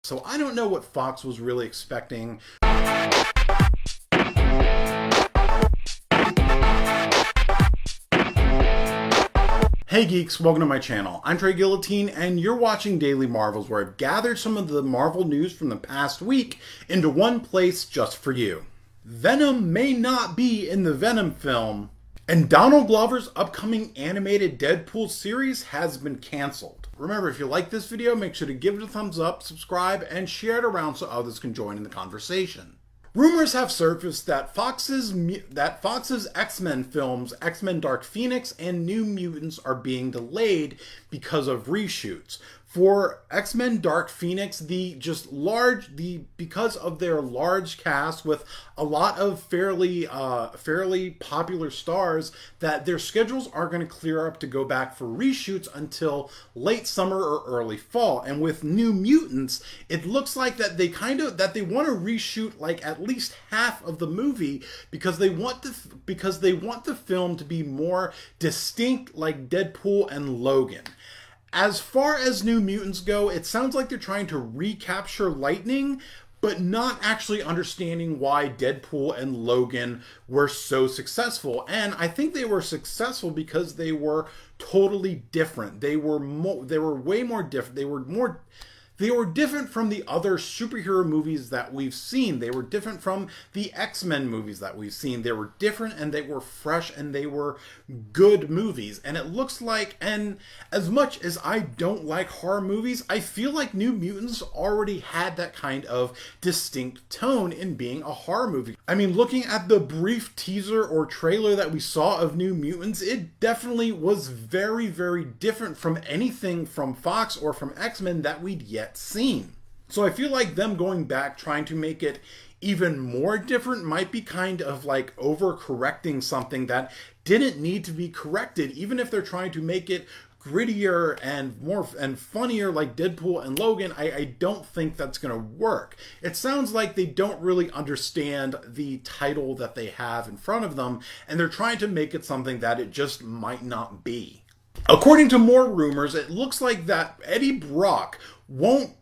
So I don't know what Fox was really expecting. Hey geeks, welcome to my channel. I'm Trey Guillotine and you're watching Daily Marvels, where I've gathered some of the Marvel news from the past week into one place just for you. Venom may not be in the Venom film, and Donald Glover's upcoming animated Deadpool series has been cancelled. Remember, if you like this video, make sure to give it a thumbs up, subscribe, and share it around so others can join in the conversation. Rumors have surfaced that Fox's X-Men films, X-Men Dark Phoenix and New Mutants, are being delayed because of reshoots. For X-Men Dark Phoenix, because of their large cast with a lot of fairly popular stars, that their schedules are going to clear up to go back for reshoots until late summer or early fall. And with New Mutants, it looks like that they want to reshoot like at least half of the movie because they want the film to be more distinct, like Deadpool and Logan. As far as New Mutants go, it sounds like they're trying to recapture Lightning, but not actually understanding why Deadpool and Logan were so successful. And I think they were successful because they were totally different. They were way more different. They were different from the other superhero movies that we've seen. They were different from the X-Men movies that we've seen. They were different and they were fresh and they were good movies. And it looks like, and as much as I don't like horror movies, I feel like New Mutants already had that kind of distinct tone in being a horror movie. I mean, looking at the brief teaser or trailer that we saw of New Mutants, it definitely was very, very different from anything from Fox or from X-Men that we'd yet seen. So I feel like them going back trying to make it even more different might be kind of like overcorrecting something that didn't need to be corrected, even if they're trying to make it grittier and more and funnier like Deadpool and Logan. I don't think that's going to work. It sounds like they don't really understand the title that they have in front of them, and they're trying to make it something that it just might not be. According to more rumors, it looks like that Eddie Brock won't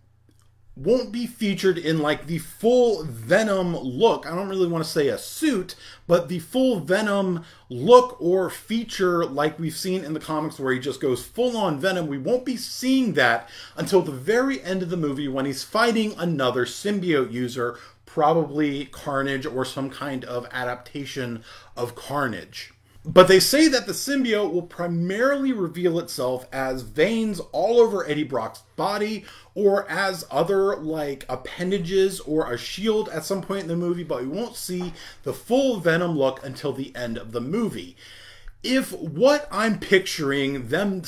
be featured in like the full Venom look. I don't really want to say a suit, but the full Venom look or feature like we've seen in the comics where he just goes full on Venom. We won't be seeing that until the very end of the movie when he's fighting another symbiote user, probably Carnage or some kind of adaptation of Carnage. But they say that the symbiote will primarily reveal itself as veins all over Eddie Brock's body, or as other like appendages or a shield at some point in the movie, but we won't see the full Venom look until the end of the movie. If what I'm picturing what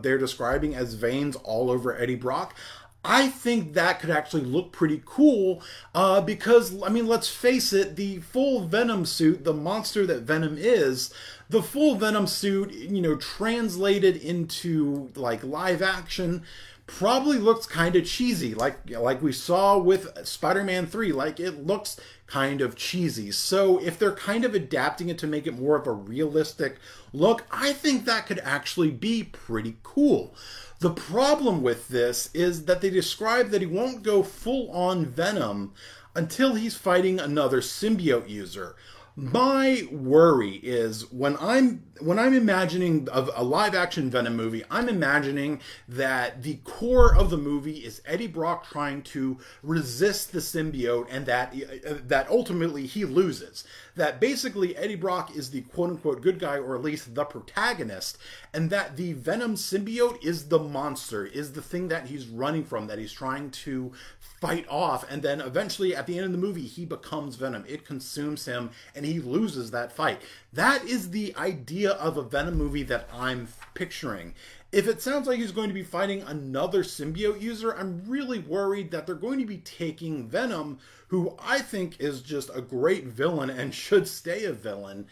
they're describing as veins all over Eddie Brock, I think that could actually look pretty cool because, I mean, let's face it, the full Venom suit, the monster that Venom is, the full Venom suit, translated into like live action, probably looks kind of cheesy, like we saw with Spider-Man 3. Like, it looks kind of cheesy. So if they're kind of adapting it to make it more of a realistic look, I think that could actually be pretty cool. The problem with this is that they describe that he won't go full on Venom until he's fighting another symbiote user. My worry is when I'm imagining a live action Venom movie, I'm imagining that the core of the movie is Eddie Brock trying to resist the symbiote, and that ultimately he loses. That basically Eddie Brock is the quote unquote good guy, or at least the protagonist, and that the Venom symbiote is the monster, is the thing that he's running from, that he's trying to fight off, and then eventually at the end of the movie he becomes Venom. It consumes him and he loses that fight. That is the idea of a Venom movie that I'm picturing. If it sounds like he's going to be fighting another symbiote user, I'm really worried that they're going to be taking Venom, who I think is just a great villain and should stay a villain,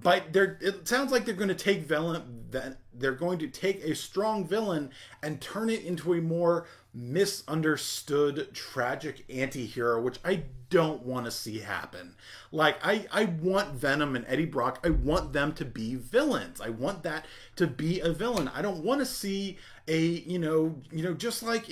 But it sounds like they're going to take a strong villain and turn it into a more misunderstood, tragic anti-hero, which I don't want to see happen. Like, I want Venom and Eddie Brock, I want them to be villains. I want that to be a villain. I don't want to see a, just like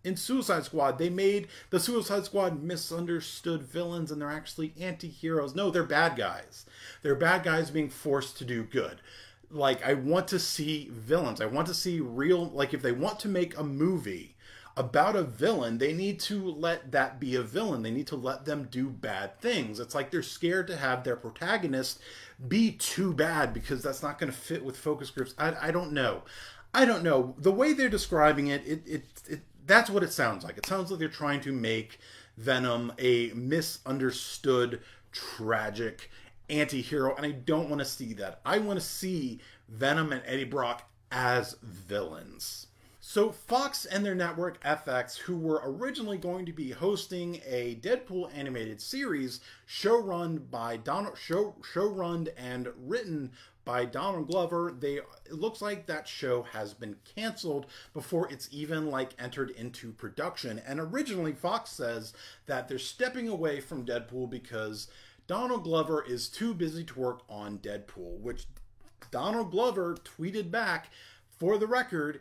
in Suicide Squad, they made the Suicide Squad misunderstood villains and they're actually anti-heroes. No, they're bad guys. They're bad guys being forced to do good. Like, I want to see villains. I want to see real, like, if they want to make a movie about a villain, they need to let that be a villain. They need to let them do bad things. It's like they're scared to have their protagonist be too bad because that's not going to fit with focus groups. I don't know. I don't know. The way they're describing it, that's what it sounds like. It sounds like they're trying to make Venom a misunderstood, tragic anti-hero, and I don't want to see that. I want to see Venom and Eddie Brock as villains. So Fox and their network FX, who were originally going to be hosting a Deadpool animated series showrun and written by Donald Glover, it looks like that show has been canceled before it's even entered into production. And originally Fox says that they're stepping away from Deadpool because Donald Glover is too busy to work on Deadpool, which Donald Glover tweeted back, for the record,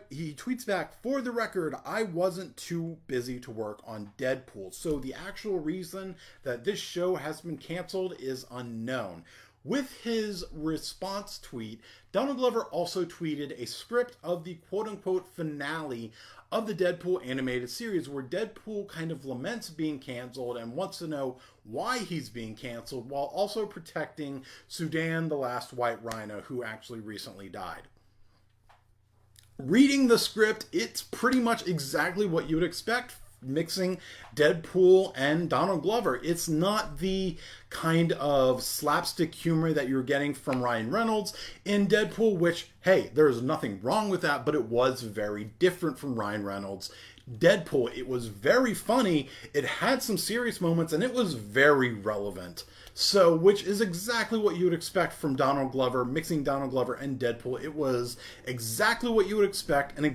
he tweets back, for the record, I wasn't too busy to work on Deadpool. So the actual reason that this show has been canceled is unknown. With his response tweet, Donald Glover also tweeted a script of the quote-unquote finale of the Deadpool animated series, where Deadpool kind of laments being canceled and wants to know why he's being canceled, while also protecting Sudan, the last white rhino, who actually recently died. Reading the script, it's pretty much exactly what you would expect, mixing Deadpool and Donald Glover. It's not the kind of slapstick humor that you're getting from Ryan Reynolds in Deadpool, which, hey, there's nothing wrong with that, but it was very different from Ryan Reynolds' Deadpool. It was very funny, it had some serious moments, and it was very relevant. So, which is exactly what you would expect from Donald Glover, mixing Donald Glover and Deadpool. It was exactly what you would expect, and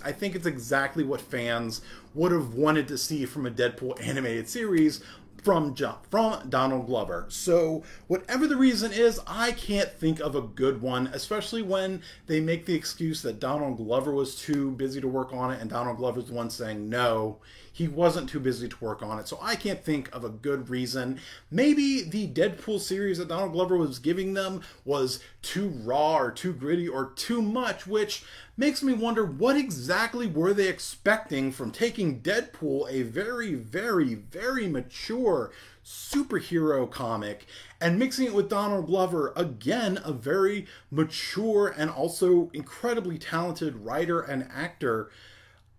I think it's exactly what fans would have wanted to see from a Deadpool animated series from Donald Glover. So, whatever the reason is, I can't think of a good one, especially when they make the excuse that Donald Glover was too busy to work on it, and Donald Glover's the one saying no, he wasn't too busy to work on it. So I can't think of a good reason. Maybe the Deadpool series that Donald Glover was giving them was too raw or too gritty or too much, which makes me wonder, what exactly were they expecting from taking Deadpool, a very, very, very mature superhero comic, and mixing it with Donald Glover, again, a very mature and also incredibly talented writer and actor.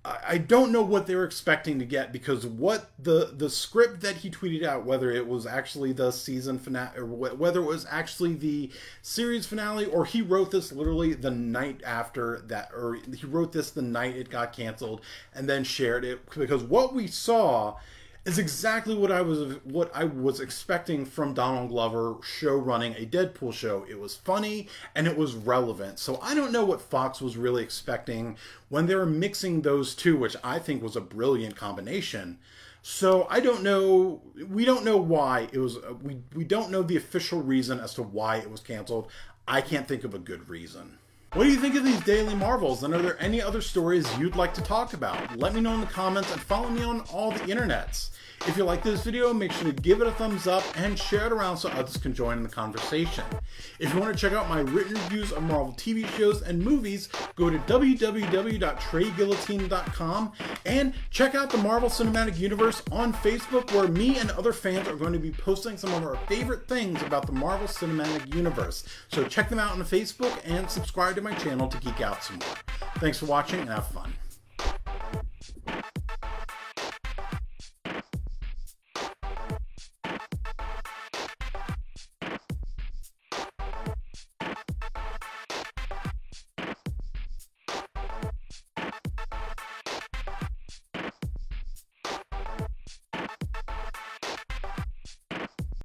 I don't know what they were expecting to get, because what the script that he tweeted out, whether it was actually the season finale or whether it was actually the series finale, or he wrote this literally the night after that, or he wrote this the night it got canceled and then shared it, because what we saw is exactly what I was expecting from Donald Glover show running a Deadpool show. It was funny and it was relevant. So I don't know what Fox was really expecting when they were mixing those two, which I think was a brilliant combination. So I don't know. We don't know why it was. We don't know the official reason as to why it was canceled. I can't think of a good reason. What do you think of these Daily Marvels, and are there any other stories you'd like to talk about? Let me know in the comments and follow me on all the internets. If you like this video, make sure to give it a thumbs up and share it around so others can join in the conversation. If you want to check out my written reviews of Marvel TV shows and movies, go to www.treyguillotine.com and check out the Marvel Cinematic Universe on Facebook, where me and other fans are going to be posting some of our favorite things about the Marvel Cinematic Universe. So check them out on Facebook and subscribe to my channel to geek out some more. Thanks for watching and have fun.